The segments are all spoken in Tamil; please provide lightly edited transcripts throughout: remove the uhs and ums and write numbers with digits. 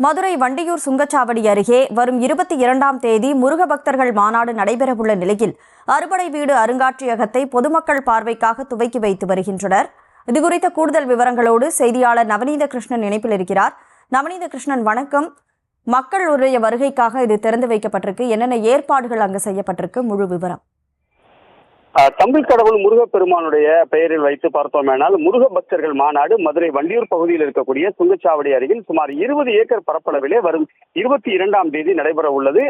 மதுரை வண்டியூர் சுங்கச்சாவடி அருகே வரும் 22ஆம் தேதி முருக பக்தர்கள் மாநாடு நடைபெறவுள்ள நிலையில் அறுபடை வீடு அருங்காட்சியகத்தை பொதுமக்கள் பார்வைக்காக துவக்கி வைத்து வருகின்றனர். இதுகுறித்த கூடுதல் விவரங்களோடு செய்தியாளர் நவநீத கிருஷ்ணன் இணைப்பில் இருக்கிறார். நவநீத கிருஷ்ணன், வணக்கம். மக்களுடைய வருகைக்காக இது திறந்து வைக்கப்பட்டிருக்கு. என்னென்ன ஏற்பாடுகள் அங்கு செய்யப்பட்டிருக்கு? முழு விவரம். தமிழ் கடவுள் முருகப்பெருமானுடைய பெயரில் வைத்து பார்த்தோமேனால் முருக பக்தர்கள் மாநாடு மதுரை வண்டியூர் பகுதியில் இருக்கக்கூடிய சுங்கச்சாவடி அருகில் சுமார் 20 ஏக்கர் பரப்பளவிலே வரும் 22ஆம் தேதி நடைபெற உள்ளது.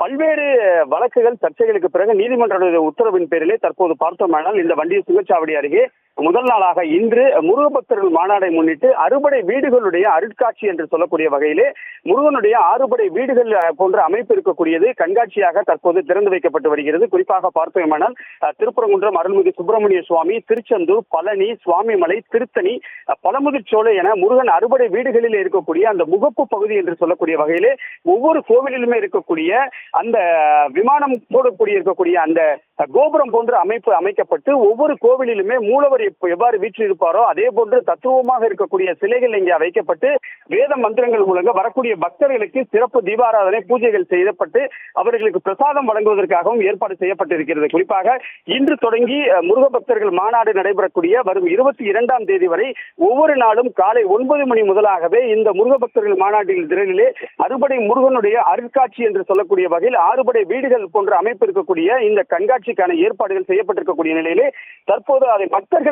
பல்வேறு வழக்குகள் சர்ச்சைகளுக்கு பிறகு நீதிமன்ற உத்தரவின் பேரிலே தற்போது பார்த்தோமேனால் இந்த வண்டியூர் சுங்கச்சாவடி அருகே முதல் நாளாக இன்று முருக பக்தர்கள் மாநாடை முன்னிட்டு அறுபடை வீடுகளுடைய அருட்காட்சி என்று சொல்லக்கூடிய வகையிலே முருகனுடைய ஆறுபடை வீடுகள் போன்ற அமைப்பு இருக்கக்கூடியது கண்காட்சியாக தற்போது திறந்து வைக்கப்பட்டு வருகிறது. குறிப்பாக பார்த்தோமானால் திருப்பரங்குன்றம் அருள்மிகு சுப்பிரமணிய சுவாமி, திருச்செந்தூர், பழனி, சுவாமிமலை, திருத்தணி, பழமுதிர்ச்சோலை என முருகன் அறுபடை வீடுகளில் இருக்கக்கூடிய அந்த முகப்பு பகுதி என்று சொல்லக்கூடிய வகையிலே ஒவ்வொரு கோவிலிலுமே இருக்கக்கூடிய அந்த விமானம் போடக்கூடிய இருக்கக்கூடிய அந்த கோபுரம் போன்ற அமைப்பு அமைக்கப்பட்டு ஒவ்வொரு கோவிலிலுமே மூலவர் எவ்வாறு வீற்றிருப்பாரோ அதே போன்று தத்துவமாக இருக்கக்கூடிய சிலைகள் இங்கே வைக்கப்பட்டு வேத மந்திரங்கள் மூலங்க வரக்கூடிய பக்தர்களுக்கு சிறப்பு தீபாராதனை பூஜைகள் செய்யப்பட்டு அவர்களுக்கு பிரசாதம் வழங்குவதற்காகவும் ஏற்பாடு செய்யப்பட்டிருக்கிறது. குறிப்பாக இன்று தொடங்கி முருக பக்தர்கள் மாநாடு நடைபெறக்கூடிய வரும் 22ஆம் தேதி வரை ஒவ்வொரு நாளும் காலை 9 மணி முதலாகவே இந்த முருக பக்தர்கள் மாநாட்டில் திரளிலே அறுபடை முருகனுடைய அருட்காட்சி என்று சொல்லக்கூடிய வகையில் ஆறுபடை வீடுகள் போன்ற அமைப்பு இருக்கக்கூடிய இந்த கண்காட்சிக்கான ஏற்பாடுகள் செய்யப்பட்டிருக்கக்கூடிய நிலையிலே தற்போது அதை மக்கள்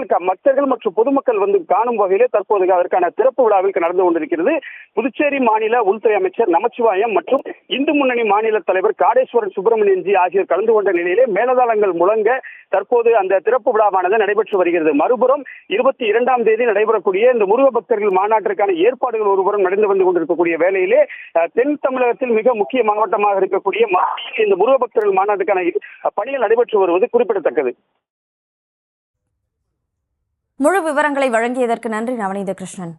மற்றும் பொதுமக்கள் வந்து காணும் வகையிலே தற்போது அதற்கான திறப்பு விழாவில் நடந்து கொண்டிருக்கிறது. புதுச்சேரி மாநில உள்துறை அமைச்சர் நமச்சிவாயம் மற்றும் இந்து முன்னணி மாநில தலைவர் காடேஸ்வரன் சுப்பிரமணியன்ஜி ஆகியோர் கலந்து கொண்ட நிலையிலே மேலதாளங்கள் முழங்க தற்போது அந்த திறப்பு விழாவானது நடைபெற்று வருகிறது. மறுபுறம் 22ஆம் தேதி நடைபெறக்கூடிய இந்த முருக பக்தர்கள் மாநாட்டிற்கான ஏற்பாடுகள் ஒருபுறம் நடந்து வந்து கொண்டிருக்கக்கூடிய வேளையிலே தென் தமிழகத்தில் மிக முக்கிய மாவட்டமாக இருக்கக்கூடிய இந்த முருக பக்தர்கள் மாநாட்டுக்கான பணிகள் நடைபெற்று வருவது குறிப்பிடத்தக்கது. முழு விவரங்களை வழங்கியதற்கு நன்றி நவநீத கிருஷ்ணன்.